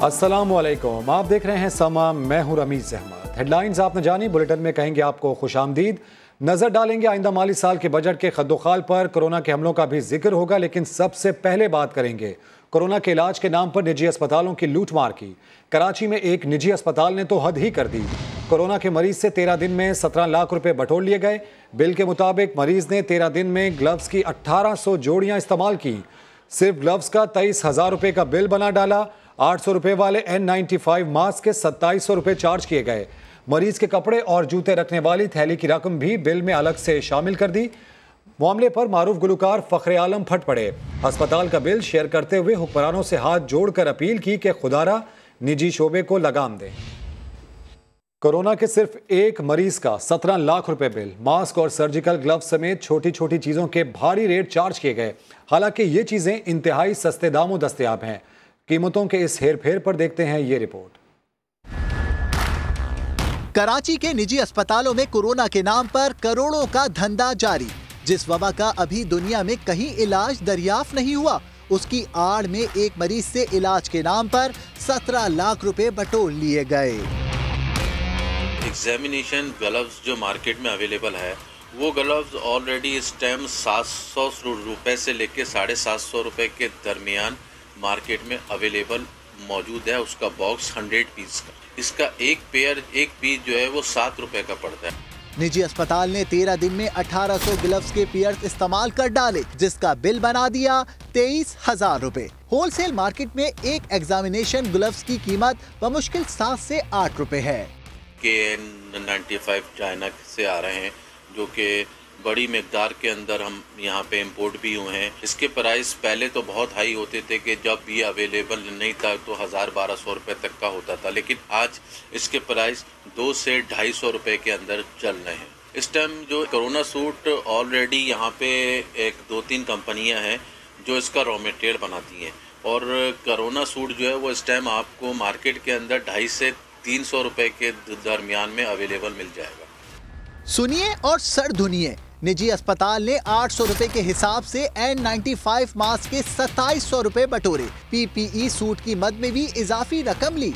अस्सलामुअलैकुम, आप देख रहे हैं समा, मैं हूं रमीज अहमद। हेडलाइंस आपने जानी, बुलेटिन में कहेंगे आपको खुशामदीद, नजर डालेंगे आइंदा माली साल के बजट के खद्दोखाल पर, कोरोना के हमलों का भी जिक्र होगा, लेकिन सबसे पहले बात करेंगे कोरोना के इलाज के नाम पर निजी अस्पतालों की लूटमार की। कराची में एक निजी अस्पताल ने तो हद ही कर दी। कोरोना के मरीज से 13 दिन में 17 लाख रुपए बटोर लिए गए। बिल के मुताबिक मरीज ने 13 दिन में ग्लव्स की 1800 जोड़ियां इस्तेमाल की। सिर्फ ग्लव्स का 23,000 रुपए का बिल बना डाला। 800 रुपए वाले N95 मास्क के 2700 रुपए चार्ज किए गए। मरीज के कपड़े और जूते रखने वाली थैली की रकम भी बिल में अलग से शामिल कर दी। मामले पर मारूफ गुलकार फखरे आलम फट पड़े। अस्पताल का बिल शेयर करते हुए हुक्मरानों से हाथ जोड़कर अपील की कि खुदारा निजी शोबे को लगाम दें। कोरोना के सिर्फ एक मरीज का 17 लाख रुपए बिल, मास्क और सर्जिकल ग्लव्स समेत छोटी छोटी चीजों के भारी रेट चार्ज किए गए। हालांकि ये चीजें इंतहाई सस्ते दामों दस्तयाब हैं। कीमतों के इस हेरफेर पर देखते हैं ये रिपोर्ट। कराची के निजी अस्पतालों में कोरोना के नाम पर करोड़ों का धंधा जारी। जिस वबा का अभी दुनिया में कहीं इलाज दरियाफ्त नहीं हुआ, उसकी आड़ में एक मरीज से इलाज के नाम पर 17 लाख रुपए बटोर लिए गए। एग्जामिनेशन ग्लव्स जो मार्केट में अवेलेबल है, वो ग्लव्स ऑलरेडी इस टाइम 700 रुपए से लेके 750 रुपए के दरमियान मार्केट में अवेलेबल मौजूद है। उसका बॉक्स 100 पीस का, इसका एक पीस जो है वो 7 रुपए का पड़ता है। निजी अस्पताल ने 13 दिन में 1800 ग्लव्स के पेयर्स इस्तेमाल कर डाले, जिसका बिल बना दिया 23,000 रुपए। होलसेल मार्केट में एक एग्जामिनेशन ग्लव्स की कीमत बमुश्किल 7 से 8 रुपए है। N95 चाइना से आ रहे हैं, जो कि बड़ी मिकदार के अंदर हम यहाँ पे इंपोर्ट भी हुए हैं। इसके प्राइस पहले तो बहुत हाई होते थे कि जब ये अवेलेबल नहीं था तो 1000-1200 रुपए तक का होता था, लेकिन आज इसके प्राइस 2 से 250 रुपए के अंदर चल रहे हैं। इस टाइम जो कोरोना सूट ऑलरेडी यहाँ पे 1-2-3 कंपनियाँ हैं जो इसका रॉ मटेरियल बनाती हैं, और कोरोना सूट जो है वो इस टाइम आपको मार्केट के अंदर 250 से 300 रुपए के दरमियान में अवेलेबल मिल जाएगा। सुनिए और सर धुनिए, निजी अस्पताल ने 800 रुपए के हिसाब से N95 मास्क के 2700 रुपए बटोरे। PPE सूट की मद में भी इजाफी रकम ली।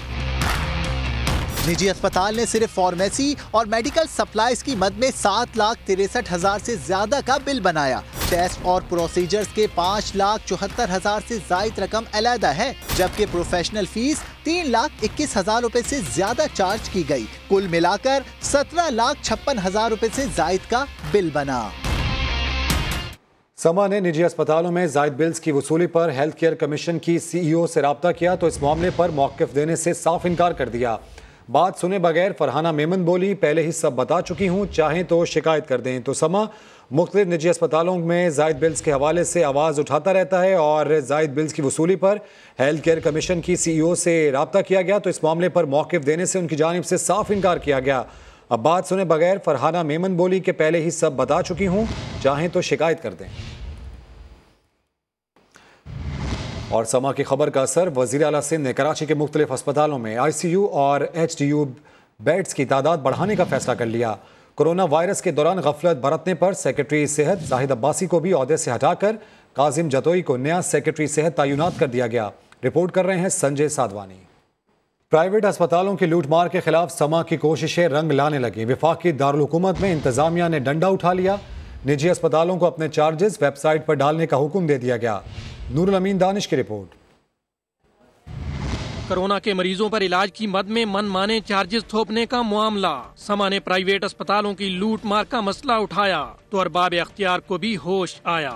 निजी अस्पताल ने सिर्फ फार्मेसी और मेडिकल सप्लाईज की मद में 7,63,000 से ज्यादा का बिल बनाया। टेस्ट और प्रोसीजर्स के 5,74,000 से जायद रकम अलहदा है, जबकि प्रोफेशनल फीस 3,21,000 रुपए से ज्यादा चार्ज की गई। कुल मिलाकर 17,56,000 रुपए से जायद का बिल बना। समा ने निजी अस्पतालों में जायद बिल्स की वसूली पर हेल्थ केयर कमीशन की CEO से राब्ता किया तो इस मामले पर मौक़िफ़ देने से साफ इनकार कर दिया। बात सुने बगैर फरहाना मेमन बोली, पहले ही सब बता चुकी हूँ, चाहें तो शिकायत कर दें। तो समा मुख्तलिफ निजी अस्पतालों में जायद बिल्स के हवाले से आवाज़ उठाता रहता है और जायद बिल्स की वसूली पर हेल्थ केयर कमीशन की CEO से राब्ता किया गया तो इस मामले पर मौक़िफ़ देने से उनकी जानिब से साफ इनकार किया गया। अब बात सुने बगैर फरहाना मेमन बोली कि पहले ही सब बता चुकी हूँ, चाहें तो शिकायत कर दें। और समा की खबर का असर, वज़ीर आला सिंध ने कराची के मुख्तलिफ अस्पतालों में ICU और HDU बेड्स की तादाद बढ़ाने का फैसला कर लिया। कोरोना वायरस के दौरान गफलत बरतने पर सेक्रेटरी सेहत जाहिद अब्बासी को भी ओहदे से हटाकर काजिम जतोई को नया सेक्रेटरी सेहत तैनात कर दिया गया। रिपोर्ट कर रहे हैं संजय साधवानी। प्राइवेट अस्पतालों की लूटमार के खिलाफ समा की कोशिशें रंग लाने लगी। वफाकी दारुल हुकूमत में इंतजामिया ने डंडा उठा लिया। निजी अस्पतालों को अपने चार्जेस वेबसाइट पर डालने का हुक्म दे दिया गया। नूरुल अमीन दानिश की रिपोर्ट। कोरोना के मरीजों पर इलाज की मद में मनमाने चार्जेस थोपने का मामला। समा ने प्राइवेट अस्पतालों की लूट मार का मसला उठाया तो अरबाब अख्तियार को भी होश आया।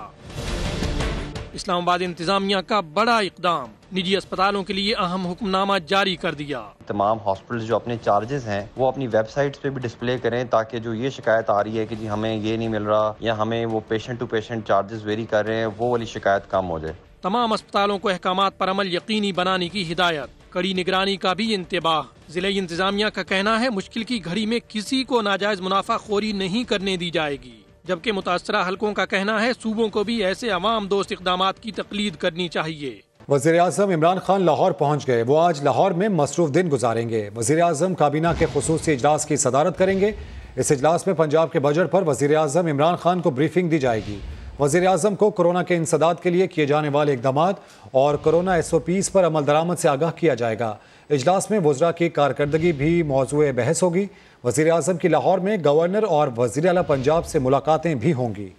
इस्लामाबाद इंतजामिया का बड़ा इकदाम, निजी अस्पतालों के लिए अहम हुक्मनामा जारी कर दिया। तमाम हॉस्पिटल्स जो अपने चार्जेस हैं वो अपनी वेबसाइट्स पे भी डिस्प्ले करें, ताकि जो ये शिकायत आ रही है कि जी हमें ये नहीं मिल रहा या हमें वो patient to patient charges vary कर रहे हैं, वो वाली शिकायत कम हो जाए। तमाम अस्पतालों को अहकामात पर अमल यकीनी बनाने की हिदायत, कड़ी निगरानी का भी इंतबाह। जिले इंतजामिया का कहना है मुश्किल की घड़ी में किसी को नाजायज मुनाफाखोरी नहीं करने दी जाएगी, जबकि मुतासरा हलकों का कहना है सूबों को भी ऐसे अवाम दोस्त इक़दामात की तकलीद करनी चाहिए। वज़ीर आज़म इमरान खान लाहौर पहुँच गए। वो आज लाहौर में मसरूफ दिन गुजारेंगे। वज़ीर आज़म काबीना के खुसूसी इजलास की सदारत करेंगे। इस इजलास में पंजाब के बजट पर वज़ीर आज़म इमरान खान को ब्रीफिंग दी जाएगी। वज़ीर आज़म को कोरोना के इंसदाद के लिए किए जाने वाले इक़दामात और कोरोना SOPs पर अमल दरामद से आगाह किया जाएगा। इजलास में वज़रा की कारकर्दगी भी मौज़ूए बहस होगी। वज़ीर आज़म की लाहौर में गवर्नर और वज़ीर आला पंजाब से मुलाकातें भी होंगी।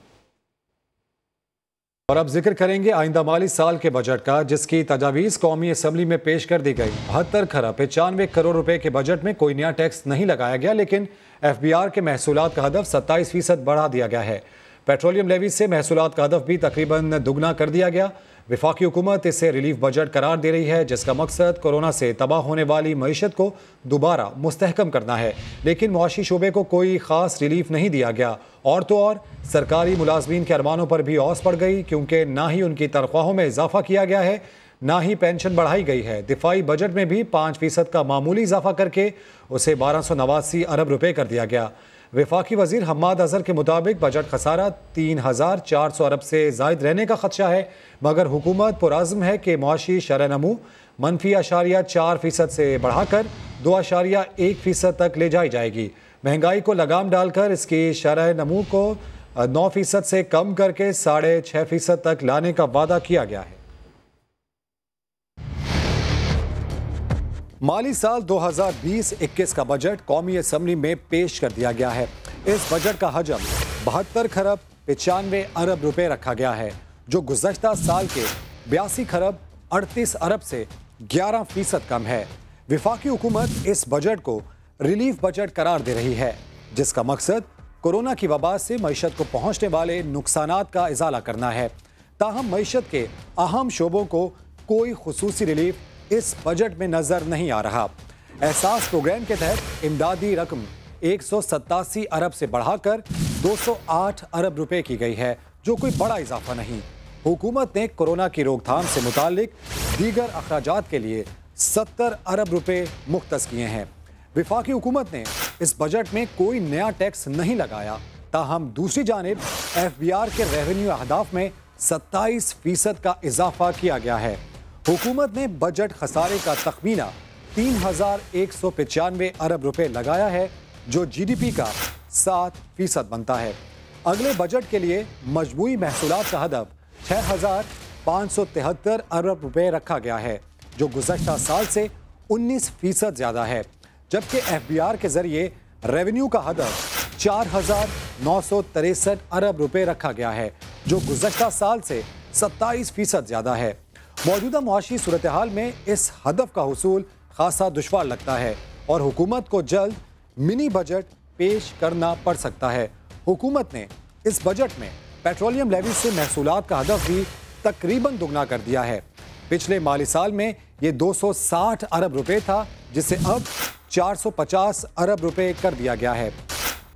और अब जिक्र करेंगे आइंदा माली साल के बजट का, जिसकी तजावीज़ कौमी असम्बली में पेश कर दी गई। 72 खरब 95 करोड़ रुपए के बजट में कोई नया टैक्स नहीं लगाया गया, लेकिन FBR के महसूलात का हदफ 27% बढ़ा दिया गया है। पेट्रोलियम लेवी से महसूलात का हदफ भी तकरीबन दुगना कर दिया गया। वफाकी हुकूमत इसे रिलीफ बजट करार दे रही है, जिसका मकसद कोरोना से तबाह होने वाली मईशत को दोबारा मुस्तहकम करना है, लेकिन मुआशी शोबे को कोई ख़ास रिलीफ नहीं दिया गया। और तो और सरकारी मुलाजमीन के अरमानों पर भी औस पड़ गई, क्योंकि ना ही उनकी तनख्वाहों में इजाफा किया गया है, ना ही पेंशन बढ़ाई गई है। दिफाई बजट में भी 5% का मामूली इजाफा करके उसे 1289 अरब रुपए कर दिया गया। वफाकी वजीर हम्माद अजहर के मुताबिक बजट खसारा 3400 अरब से जायद रहने का खदशा है, मगर हुकूमत पुराज़्म है कि मुआशी शरह नमू -4% से बढ़ाकर 2.1% तक ले जाई जाएगी। महंगाई को लगाम डालकर इसकी शरह नमू को 9% से कम करके 6.5% तक लाने का वादा किया गया है। माली साल 2020-21 का बजट कौमी असम्बली में पेश कर दिया गया है। इस बजट का हजम 72 खरब 95 अरब रुपए रखा गया है, जो गुज़श्ता साल के 82 खरब 38 अरब से 11% कम है। वफाकी हुकूमत इस बजट को रिलीफ बजट करार दे रही है, जिसका मकसद कोरोना की वबा से मईशत को पहुंचने वाले नुकसानात का इजाला करना है। ताहम मईशत के अहम शोबों को कोई खुसूसी रिलीफ इस बजट में नजर नहीं आ रहा। एहसास प्रोग्राम के तहत इमदादी रकम 187 अरब से बढ़ाकर 208 अरब रुपए की गई है, जो कोई बड़ा इजाफा नहीं। हुकूमत ने कोरोना की रोकथाम से मुतालिक दीगर अखराजात के लिए 70 अरब रुपए मुख्तस किए हैं। वफाकी हुकूमत ने इस बजट में कोई नया टैक्स नहीं लगाया। ताहम दूसरी जानिब FBR के रेवेन्यू अहदाफ में 27% का इजाफा किया गया है। हुकूमत ने बजट खसारे का तखमीना 3195 अरब रुपए लगाया है, जो GDP का 7% बनता है। अगले बजट के लिए मजमूई महसूलात का हदफ 6573 अरब रुपए रखा गया है, जो गुज़श्ता साल से 19% ज्यादा है। जबकि FBR के जरिए रेवेन्यू का हदफ 4963 अरब रुपए रखा गया है, जो गुज़श्ता साल से 27% ज्यादा है। मौजूदा मुआशी सूरत हाल में इस हदफ का हुसूल खासा दुश्वार लगता है और हुकूमत को जल्द मिनी बजट पेश करना पड़ सकता है। हुकूमत ने इस बजट में पेट्रोलियम लेवी से महसूलात का हदफ भी तकरीबन दुगना कर दिया है। पिछले माली साल में ये 260 अरब रुपए था, जिसे अब 450 अरब रुपए कर दिया गया है।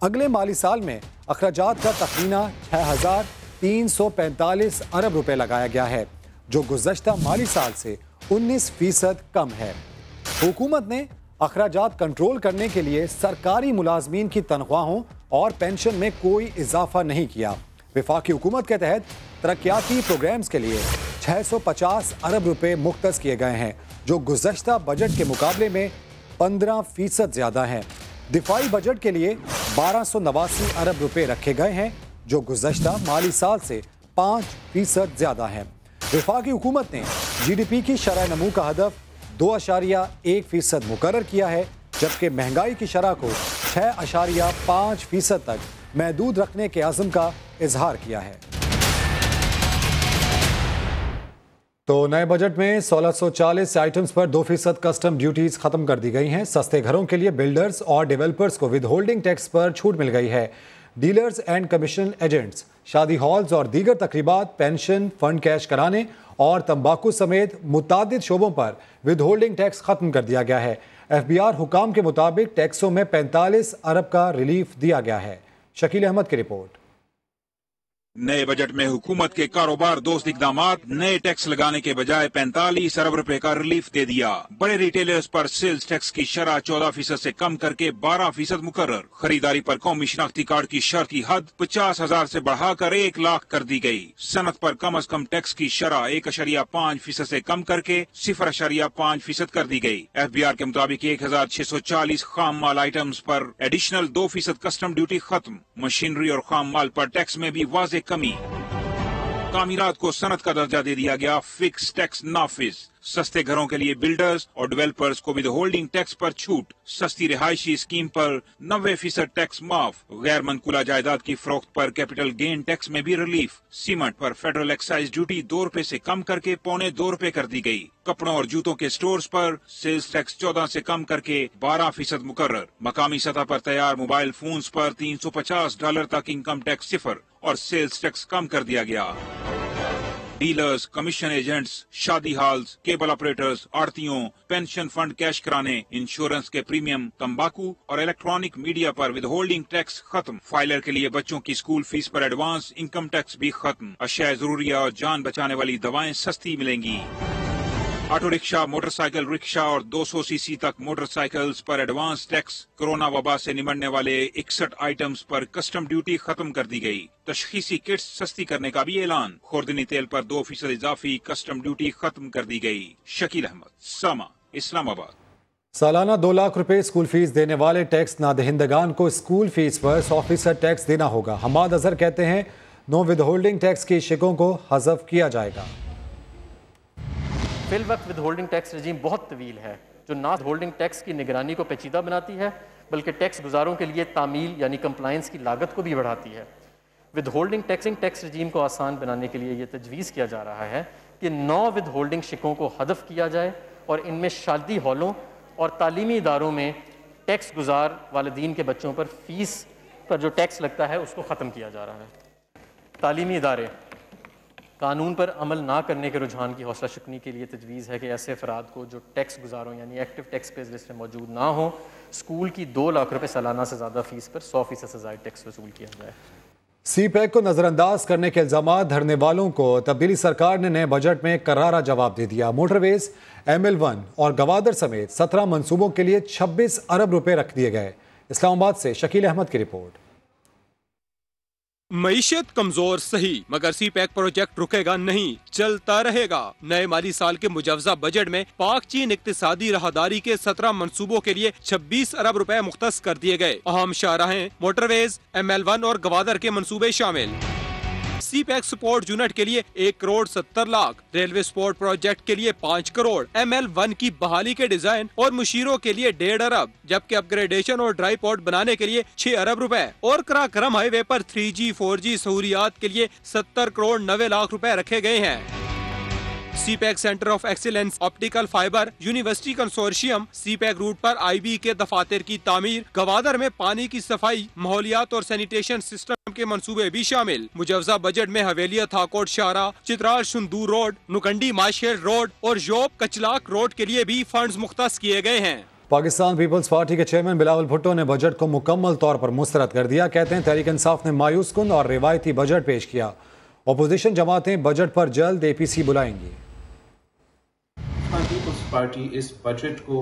अगले माली साल में अखराजात का तखमीना 6345 अरब रुपए लगाया गया है, जो गुज़श्ता माली साल से 19% कम है। हुकूमत ने अखराजात कंट्रोल करने के लिए सरकारी मुलाजमीन की तनख्वाहों और पेंशन में कोई इजाफा नहीं किया। वफाकी हुकूमत के तहत तरक्याती प्रोग्राम्स के लिए 650 अरब रुपए मुख्तस किए गए हैं, जो गुज़श्ता बजट के मुकाबले में 15% ज्यादा हैं। दिफाई बजट के लिए 1289 अरब रुपए रखे गए हैं, जो गुज़श्ता माली साल से 5% ज्यादा हैं। वफाकी हुकूमत ने GDP की शरह नमू का हदफ 2.1% मुकर्रर किया है, जबकि महंगाई की शरह को 6.5% तक महदूद रखने के आज़म का इजहार किया है। तो नए बजट में 1640 आइटम्स पर 2% कस्टम ड्यूटीज खत्म कर दी गई हैं। सस्ते घरों के लिए बिल्डर्स और डेवलपर्स को विद होल्डिंग टैक्स पर छूट मिल गई है। डीलर्स एंड कमीशन एजेंट्स, शादी हॉल्स और दीगर तकरीबात, पेंशन फंड कैश कराने और तंबाकू समेत मुतादिद शोबों पर विद होल्डिंग टैक्स खत्म कर दिया गया है। FBR हुकाम के मुताबिक टैक्सों में 45 अरब का रिलीफ दिया गया है। शकील अहमद की रिपोर्ट। नए बजट में हुकूमत के कारोबार दोस्त इकदामात, नए टैक्स लगाने के बजाय 45 अरब रुपए का रिलीफ दे दिया। बड़े रिटेलर्स पर सेल्स टैक्स की शरह 14% से कम करके 12% मुकर्रर। खरीदारी पर कौमी शनाख्ती कार्ड की शर्त की हद 50,000 से बढ़ाकर 1 लाख कर दी गई। सनत पर कम से कम टैक्स की शरह 1.5% से कम करके 0.5% कर दी गई। FBR के मुताबिक 1640 खाम माल आइटम्स पर एडिशनल 2% कस्टम ड्यूटी खत्म। मशीनरी और खाम माल पर टैक्स में भी वाज़ेह कमी। तामीरात को सनत का दर्जा दे दिया गया फिक्स टैक्स नाफिज। सस्ते घरों के लिए बिल्डर्स और डेवलपर्स को विद होल्डिंग टैक्स पर छूट। सस्ती रिहायशी स्कीम पर 90% टैक्स माफ। गैर मनकुला जायदाद की फरोख्त पर कैपिटल गेन टैक्स में भी रिलीफ। सीमेंट पर फेडरल एक्साइज ड्यूटी 2 रुपए से कम करके $2.25 रुपए कर दी गई। कपड़ों और जूतों के स्टोर्स पर सेल्स टैक्स 14 से कम करके 12% मुकर्रर। मकामी सतह पर तैयार मोबाइल फोन्स पर $350 तक इनकम टैक्स 0 और सेल्स टैक्स कम कर दिया गया। डीलर्स, कमीशन एजेंट्स, शादी हॉल्स, केबल ऑपरेटर्स, आड़तियों, पेंशन फंड कैश कराने, इंश्योरेंस के प्रीमियम, तंबाकू और इलेक्ट्रॉनिक मीडिया पर विद होल्डिंग टैक्स खत्म। फाइलर के लिए बच्चों की स्कूल फीस पर एडवांस इनकम टैक्स भी खत्म। अशिया जरूरिया और जान बचाने वाली दवाएं सस्ती मिलेंगी। ऑटो रिक्शा, मोटरसाइकिल रिक्शा और 200 सीसी तक मोटरसाइकिल्स पर एडवांस टैक्स। कोरोना वबा से निमटने वाले 61 आइटम्स पर कस्टम ड्यूटी खत्म कर दी गई। तशखीसी किट्स सस्ती करने का भी ऐलान। खुर्दनी तेल पर 2% इजाफी कस्टम ड्यूटी खत्म कर दी गई। शकील अहमद, समा, इस्लामाबाद। सालाना 2 लाख रुपए स्कूल फीस देने वाले टैक्स नादहिंदगान को स्कूल फीस पर 100% टैक्स देना होगा। हमाद अजहर कहते हैं नो विद होल्डिंग टैक्स की शिकों को हज़फ किया जाएगा। फिल वक्त विद होल्डिंग टैक्स रजीम बहुत तवील है जो ना होल्डिंग टैक्स की निगरानी को पेचीदा बनाती है बल्कि टैक्स गुजारों के लिए तामील यानी कंप्लायंस की लागत को भी बढ़ाती है। विद होल्डिंग टैक्स रजीम को आसान बनाने के लिए ये तजवीज़ किया जा रहा है कि 9 विद होल्डिंग शिकों को हदफ किया जाए और इनमें शादी हॉलों और तालीमी इदारों में टैक्स गुजार वालिदीन के बच्चों पर फीस पर जो टैक्स लगता है उसको ख़त्म किया जा रहा है। तालीमी इदारे कानून पर अमल ना करने के रुझान की हौसला शिकनी के लिए तजवीज़ है कि ऐसे अफराद को जो टैक्स गुजारों यानी एक्टिव टैक्स पेज लिस्ट में मौजूद ना हो स्कूल की 2 लाख रुपए सालाना से ज़्यादा फीस पर 100% से ज़ायद टैक्स वसूल किया जाए। सीपैक को नजरअंदाज करने के इल्जामात धरने वालों को तब्दीली सरकार ने नए बजट में करारा जवाब दे दिया। मोटरवेज, ML1 और गवादर समेत 17 मंसूबों के लिए 26 अरब रुपए रख दिए गए। इस्लामाबाद से शकील अहमद की रिपोर्ट। मईशत कमजोर सही मगर सीपैक प्रोजेक्ट रुकेगा नहीं, चलता रहेगा। नए माली साल के मुजवजा बजट में पाक चीन इक्तिसादी राहदारी के 17 मंसूबों के लिए 26 अरब रुपए मुख्तस कर दिए गए। अहम शाहराहें, मोटरवेज, ML1 और गवादर के मंसूबे शामिल। सीपैक सपोर्ट यूनिट के लिए 1 crore 70 lakh, railway support project के लिए 5 करोड़, ML1 की बहाली के डिजाइन और मुशीरों के लिए 1.5 अरब, जबकि अपग्रेडेशन और ड्राई पोर्ट बनाने के लिए 6 अरब रुपए और कराक्रम हाईवे पर 3G 4G सहूलियात के लिए 70 करोड़ 90 लाख रुपए रखे गए हैं। CPEC centre of excellence, optical fibre, university consortium, CPEC route पर IB के दफातर की तामीर, गवादर में पानी की सफाई, माहौलियात और सैनिटेशन सिस्टम के मंसूबे भी शामिल। मुजवजा बजट में हवेलिया थाकोट शाहरा, चित्राल शुंदूर रोड, नुकंडी माशेर रोड और जोब कचलाक रोड के लिए भी फंड्स मुख्तस किए गए हैं। पाकिस्तान पीपल्स पार्टी के चेयरमैन बिलावल भुट्टो ने बजट को मुकम्मल तौर पर मुस्तरद कर दिया। कहते हैं तहरीक इंसाफ ने मायूस कुन और रिवायती बजट पेश किया। अपोजिशन जमातें बजट पर जल्द APC बुलाएंगी। पीपल्स पार्टी इस बजट को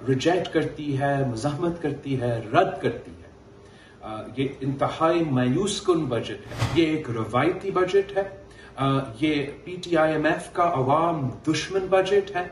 रिजेक्ट करती है, मज़ाहमत करती है, रद्द करती है। ये इंतहाई मायूस कुन बजट है। ये एक रवायती बजट है। ये PTIMF का अवाम दुश्मन बजट है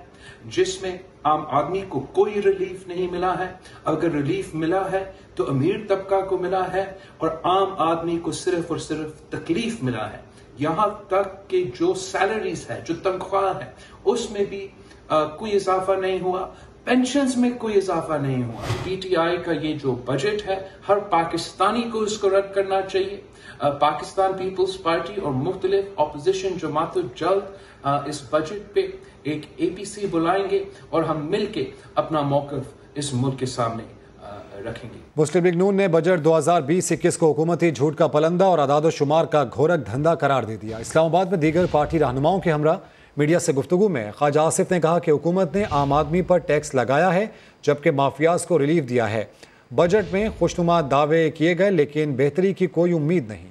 जिसमें आम आदमी को कोई रिलीफ नहीं मिला है। अगर रिलीफ मिला है तो अमीर तबका को मिला है और आम आदमी को सिर्फ और सिर्फ तकलीफ मिला है। यहाँ तक कि जो सैलरीज है, जो तनख्वाह है, उसमें भी कोई इजाफा नहीं हुआ। पेंशन्स में कोई इजाफा नहीं हुआ। PTI का ये जो बजट है हर पाकिस्तानी को इसको रद्द करना चाहिए। पाकिस्तान पीपल्स पार्टी और मुख्तलिफ अपोजिशन जमातों जल्द इस बजट पे एक APC बुलाएंगे और हम मिलके अपना मौक़िफ़ इस मुल्क के सामने रखेंगे। मुस्लिम लीग नून ने बजट 2020-21 को हुकूमती झूठ का पलंदा और आदाद शुमार का घोरक धंधा करार दे दिया। इस्लामाबाद में दीगर पार्टी रहनुमाओं के हमरा मीडिया से गुफ्तगू में ख्वाजा आसिफ ने कहा कि हुकूमत ने आम आदमी पर टैक्स लगाया है जबकि माफियाज को रिलीफ दिया है। बजट में खुशनुमा दावे किए गए लेकिन बेहतरी की कोई उम्मीद नहीं।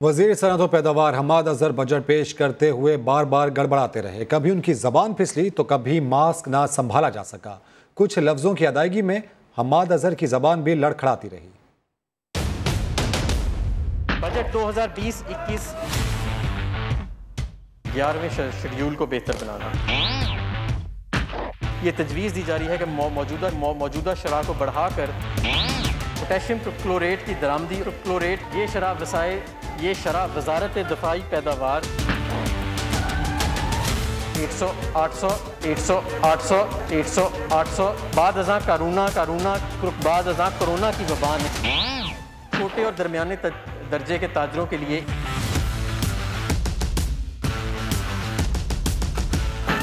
वजीर सनअत व पैदावार हमाद अजहर बजट पेश करते हुए बार बार गड़बड़ाते रहे। कभी उनकी जबान फिसली तो कभी मास्क ना संभाला जा सका। कुछ लफ्जों की अदायगी में हमाद अजहर की जबान भी लड़खड़ाती रही। बजट 2020-21 11वें शेड्यूल को बेहतर बनाना। ये तजवीज़ दी जा रही है कि मौजूदा शराह को बढ़ाकर पोटेशियम क्लोरेट की दरामदी क्लोरेट ये शराह वज़ारत दफ़ाई पैदावार 800 800 800 800 800 800 बाद अज़ां कारूना बाद अज़ां कोरोना की वबा ने छोटे और दरमियाने दर्जे के ताजरों के लिए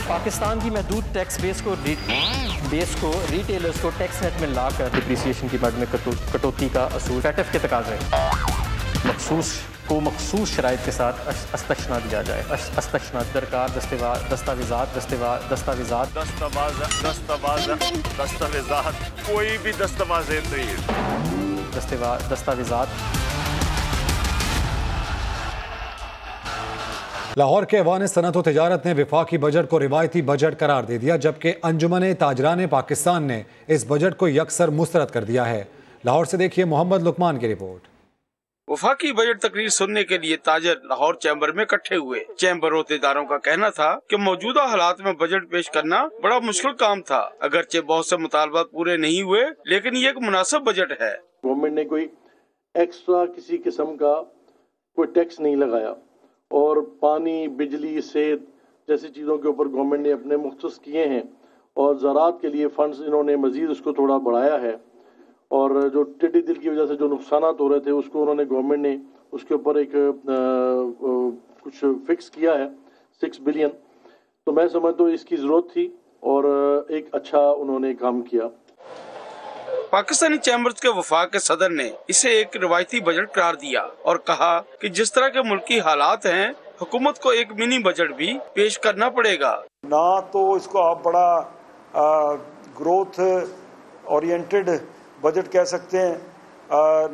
पाकिस्तान की महदूद टैक्स बेस को रिटेलर्स को टैक्स नेट में लाकर डिप्रिसिएशन की मद में कटौती का असूल फैटफ के तकाजे मखसूस शराइत के साथ अस्तशना दिया जाए। अस्तशना दरकार दस्तावेज़ात कोई भी दस्तावेज़ नहीं, दस्तावेज़ात। लाहौर के ऐवान सनअत व तिजारत ने वफाकी बजट को रिवायती बजट करार दे दिया, जबकि अंजुमन ताजरान पाकिस्तान ने इस बजट को यकसर मुस्तरद कर दिया है। लाहौर से देखिए मोहम्मद लुकमान की रिपोर्ट। वफाकी बजट तकरीर सुनने के लिए ताजर लाहौर चैम्बर में इकट्ठे हुए। चैम्बर रोतेदारों का कहना था कि मौजूदा हालात में बजट पेश करना बड़ा मुश्किल काम था। अगरचे बहुत से मुतालबात पूरे नहीं हुए, लेकिन ये एक मुनासिब बजट है। गवर्नमेंट ने कोई एक्स्ट्रा किसी किस्म का कोई टैक्स नहीं लगाया और पानी, बिजली, सेहत जैसी चीज़ों के ऊपर गवर्नमेंट ने अपने मुख्तस किए हैं और ज़राअत के लिए फंड्स इन्होंने मजीद उसको थोड़ा बढ़ाया है और जो टिड्डी दिल की वजह से जो नुकसान हो रहे थे उसको उन्होंने गवर्नमेंट ने उसके ऊपर एक कुछ फिक्स किया है 6 बिलियन। तो मैं समझता हूँ इसकी ज़रूरत थी और एक अच्छा उन्होंने काम किया। पाकिस्तानी चैम्बर्स के वफाक के सदर ने इसे एक रिवायती बजट करार दिया और कहा कि जिस तरह के मुल्की हालात हैं, हुकूमत को एक मिनी बजट भी पेश करना पड़ेगा। ना तो इसको आप बड़ा ग्रोथ ओरिएंटेड बजट कह सकते हैं,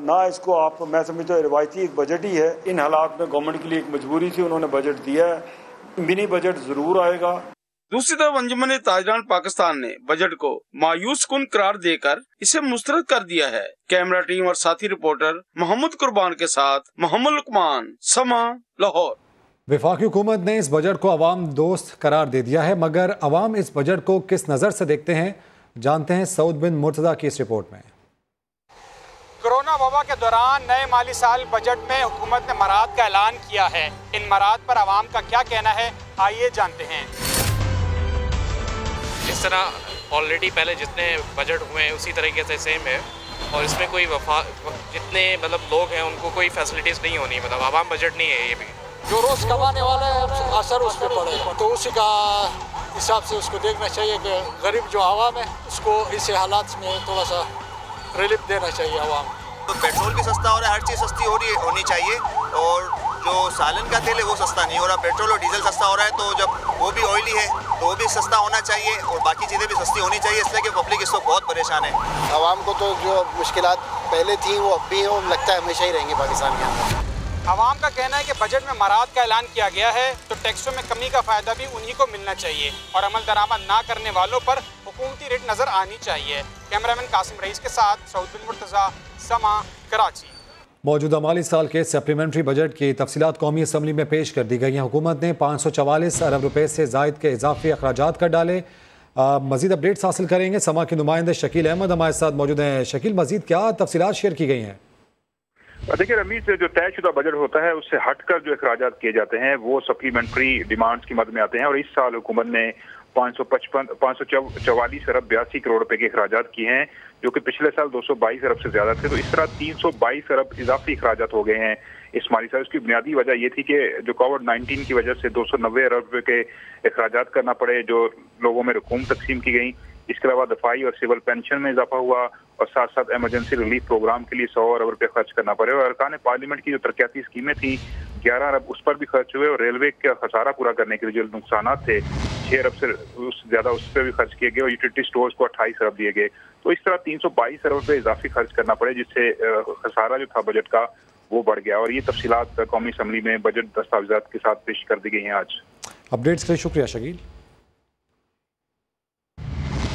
ना इसको आप, मैं समझता हूँ रिवायती एक बजट ही है। इन हालात में गवर्नमेंट के लिए एक मजबूरी थी, उन्होंने बजट दिया है। मिनी बजट जरूर आएगा। दूसरी तरफ अंजुमन ताजरान पाकिस्तान ने बजट को मायूस कुन करार देकर इसे मुस्तरद कर दिया है। कैमरा टीम और साथी रिपोर्टर मोहम्मद कुर्बान के साथ मोहम्मद लुकमान, समा, लाहौर। वफाकी हुकूमत ने इस बजट को अवाम दोस्त करार दे दिया है, मगर अवाम इस बजट को किस नज़र से देखते हैं, जानते हैं सऊद बिन मुर्तज़ा की इस रिपोर्ट में। कोरोना वबा के दौरान नए माली साल बजट में हुकूमत ने मराद का ऐलान किया है। इन मराद पर आवाम का क्या कहना है, आइए जानते हैं। इस तरह ऑलरेडी पहले जितने बजट हुए हैं उसी तरीके से सेम है और इसमें कोई जितने लोग हैं उनको कोई फैसिलिटीज़ नहीं होनी, आवाम बजट नहीं है। ये भी जो रोज़ कमाने वाला है असर उस पर पड़ेगा, तो उसी का हिसाब से उसको देखना चाहिए कि गरीब जो आवाम है उसको इस हालात में थोड़ा सा रिलीफ देना चाहिए आवाम। तो पेट्रोल भी सस्ता हो रहा है, हर चीज़ सस्ती होनी चाहिए और जो सालन का तेल है वो सस्ता नहीं हो रहा। पेट्रोल और डीजल सस्ता हो रहा है, तो जब वो भी ऑयली है तो वो भी सस्ता होना चाहिए और बाकी चीज़ें भी सस्ती होनी चाहिए, इसलिए कि पब्लिक इसको बहुत परेशान है। आवाम को तो जो मुश्किलात पहले थी वो अब भी है, वो लगता है हमेशा ही रहेंगे पाकिस्तान के अंदर। आवाम का कहना है कि बजट में मराद का ऐलान किया गया है तो टैक्सों में कमी का फ़ायदा भी उन्हीं को मिलना चाहिए और अमल दरामद ना करने वालों पर हुकूमती रेट नज़र आनी चाहिए। कैमरामैन कासिम रईस के साथ सऊद बिन मुर्तज़ा, समा, कराची। मौजूदा माली साल के सप्लीमेंट्री बजट की तफसीलात कौमी असम्बली में पेश कर दी गई हैं। हुकूमत ने 544 अरब रुपए से ज़ायद के इजाफी अखराजात कर डाले। मजीद अपडेट्स हासिल करेंगे। समा के नुमाइंदे शकील अहमद हमारे साथ मौजूद हैं। शकील, मजीद क्या तफसीलात शेयर की गई हैं? देखिए रमीज, जो तयशुदा बजट होता है उससे हटकर जो अखराजात किए जाते हैं वो सप्लीमेंट्री डिमांड्स की मद में आते हैं और इस साल हुकूमत ने 544 अरब 82 करोड़ रुपए के अखराजात किए हैं, जो कि पिछले साल 222 अरब से ज्यादा थे। तो इस तरह 322 अरब इजाफी अखराजात हो गए हैं इस माली साल। उसकी बुनियादी वजह ये थी कि जो कोविड-19 की वजह से 290 अरब रुपए के अखराजात करना पड़े, जो लोगों में रकूम तकसीम की गई। इसके अलावा दफाई और सिविल पेंशन में इजाफा हुआ और साथ साथ इमरजेंसी रिलीफ प्रोग्राम के लिए 100 अरब रुपए खर्च करना पड़े और अरकान पार्लियामेंट की जो तरक्याती स्कीमें थी 11 अरब उस पर भी खर्च हुए और रेलवे का खसारा पूरा करने के लिए जो नुकसान थे 6 अरब से ज्यादा उस पर भी खर्च किए गए और यूटिलिटी स्टोर्स को 28 अरब दिए गए। तो इस तरह 322 अरब रुपए इजाफी खर्च करना पड़े, जिससे खसारा जो था बजट का वो बढ़ गया। और ये तफसीलात कौमी असम्बली में बजट दस्तावेजात के साथ पेश कर दी गई हैं आज। अपडेट्स के लिए शुक्रिया शकील।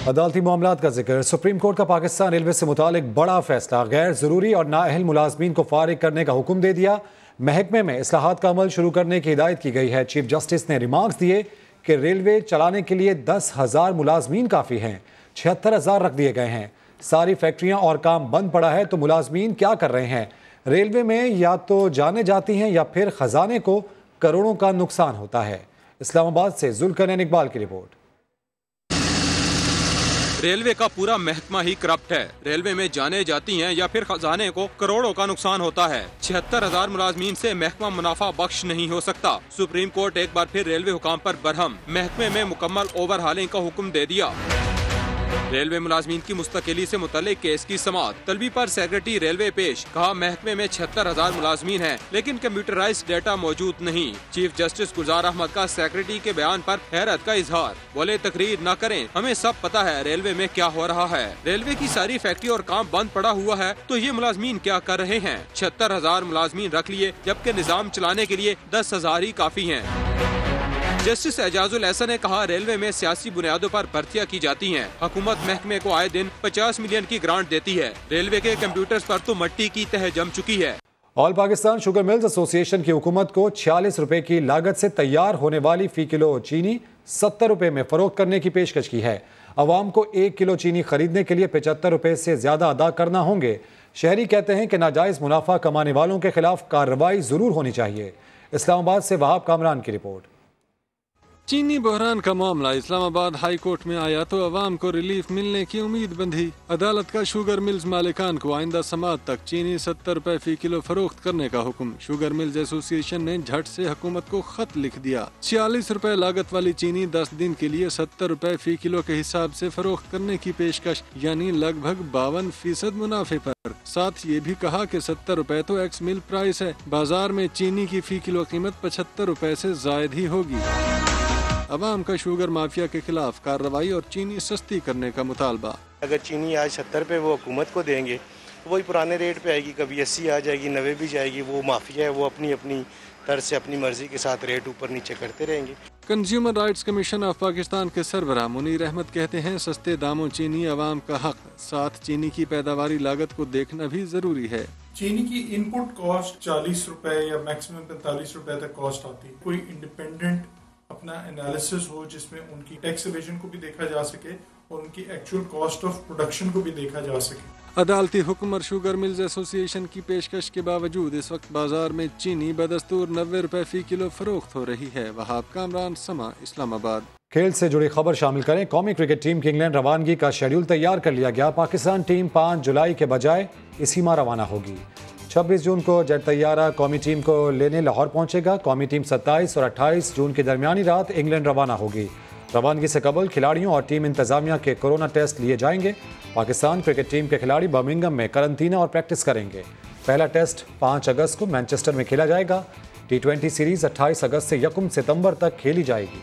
अदालती मामलात का जिक्र। सुप्रीम कोर्ट का पाकिस्तान रेलवे से मुतालिक बड़ा फैसला, गैर जरूरी और नाअहल मुलाजमीन को फारिग करने का हुक्म दे दिया। महकमे में इस्लाहात का अमल शुरू करने की हिदायत की गई है। चीफ जस्टिस ने रिमार्क्स दिए कि रेलवे चलाने के लिए 10,000 मुलाजमीन काफ़ी हैं, 76,000 रख दिए गए हैं। सारी फैक्ट्रियां और काम बंद पड़ा है तो मुलाजमीन क्या कर रहे हैं? रेलवे में या तो जाने जाती हैं या फिर खजाने को करोड़ों का नुकसान होता है। इस्लामाबाद से जुल्करनैन इकबाल की रिपोर्ट। रेलवे का पूरा महकमा ही करप्ट है। रेलवे में जाने जाती हैं या फिर खजाने को करोड़ों का नुकसान होता है। 76,000 मुलाजमीन से महकमा मुनाफा बख्श नहीं हो सकता। सुप्रीम कोर्ट एक बार फिर रेलवे हुकाम पर बरहम, महकमे में मुकम्मल ओवरहालिंग का हुक्म दे दिया। रेलवे मुलाजमीन की मुस्तकिली से मुतल्लिक केस की समाअत, तलबी पर सेक्रेटरी रेलवे पेश, कहा महकमे में 76,000 मुलाजमीन हैं, लेकिन कंप्यूटराइज्ड डेटा मौजूद नहीं। चीफ जस्टिस गुलजार अहमद का सेक्रेटरी के बयान पर हैरत का इजहार, बोले तकरीर न करें, हमें सब पता है रेलवे में क्या हो रहा है। रेलवे की सारी फैक्ट्री और काम बंद पड़ा हुआ है तो ये मुलाजमीन क्या कर रहे हैं। 76,000 मुलाजमीन रख लिए जबकि निजाम चलाने के लिए 10,000 ही काफी हैं। जस्टिस एजाजुल एहसन ने कहा रेलवे में सियासी बुनियादों पर भर्तियां की जाती हैं। हुकूमत महकमे को आए दिन 50 मिलियन की ग्रांट देती है। रेलवे के कंप्यूटर्स पर तो मट्टी की तह जम चुकी है। All Pakistan sugar mills association की हुकूमत को 46 रुपए की लागत से तैयार होने वाली फी किलो चीनी 70 रुपए में फरोख्त करने की पेशकश की है। अवाम को 1 किलो चीनी खरीदने के लिए 75 रुपए से ज्यादा अदा करना होंगे। शहरी कहते हैं कि नाजायज मुनाफा कमाने वालों के खिलाफ कार्रवाई जरूर होनी चाहिए। इस्लामाबाद से वहाब कामरान की रिपोर्ट। चीनी बहरान का मामला इस्लामाबाद हाई कोर्ट में आया तो अवाम को रिलीफ मिलने की उम्मीद बंधी। अदालत का शुगर मिल्स मालिकान को आइंदा समात तक चीनी 70 रुपए फी किलो फरोख्त करने का हुक्म। शुगर मिल्स एसोसिएशन ने झट से हुकूमत को खत लिख दिया। 46 रुपए लागत वाली चीनी 10 दिन के लिए 70 रुपए फी किलो के हिसाब से फरोख्त करने की पेशकश, यानी लगभग 52% मुनाफे पर। साथ ये भी कहा कि 70 रुपए तो एक्स मिल प्राइस है। बाजार में चीनी की फी किलो कीमत 75 रुपए से जायद ही होगी। अवाम का शुगर माफिया के खिलाफ कार्रवाई और चीनी सस्ती करने का मुतालबा। अगर चीनी आज 70 रुपए वो हुकूमत को देंगे तो वही पुराने रेट पे आएगी, कभी 80 आ जाएगी, 90 भी जाएगी। वो माफिया है, वो अपनी अपनी तर्ज से अपनी मर्जी के साथ रेट ऊपर नीचे करते रहेंगे। Consumer rights commission of Pakistan के सरबराह मुनीर अहमद कहते हैं सस्ते दामों चीनी अवाम का हक, साथ चीनी की पैदावारी लागत को देखना भी जरूरी है। चीनी की इनपुट कॉस्ट 40 रुपए या मैक्सिमम 45 रुपए तक कॉस्ट आती है। कोई इंडिपेंडेंट अपना एनालिसिस हो जिसमें उनकी टैक्स इवेजन को भी देखा जा सके और उनकी एक्चुअल कॉस्ट ऑफ प्रोडक्शन को भी देखा जा सके। अदालती हुक्म और शुगर मिल्स एसोसिएशन की पेशकश के बावजूद इस वक्त बाजार में चीनी बदस्तूर 90 रुपए फी किलो फरोख्त हो रही है। वहाब कामरान, समा, इस्लामाबाद। खेल से जुड़ी खबर शामिल करें। कौमी क्रिकेट टीम की इंग्लैंड रवानगी का शेड्यूल तैयार कर लिया गया। पाकिस्तान टीम 5 जुलाई के बजाय इसी माह रवाना होगी। 26 जून को जेट तैयारा कौमी टीम को लेने लाहौर पहुंचेगा। कौमी टीम 27 और 28 जून की दरमियानी रात इंग्लैंड रवाना होगी। रवानगी से कबल खिलाड़ियों और टीम इंतजामिया के कोरोना टेस्ट लिए जाएंगे। पाकिस्तान क्रिकेट टीम के खिलाड़ी बर्मिंघम में करंतना और प्रैक्टिस करेंगे। पहला टेस्ट 5 अगस्त को मैनचेस्टर में खेला जाएगा। T20 सीरीज 28 अगस्त से 1 सितंबर तक खेली जाएगी।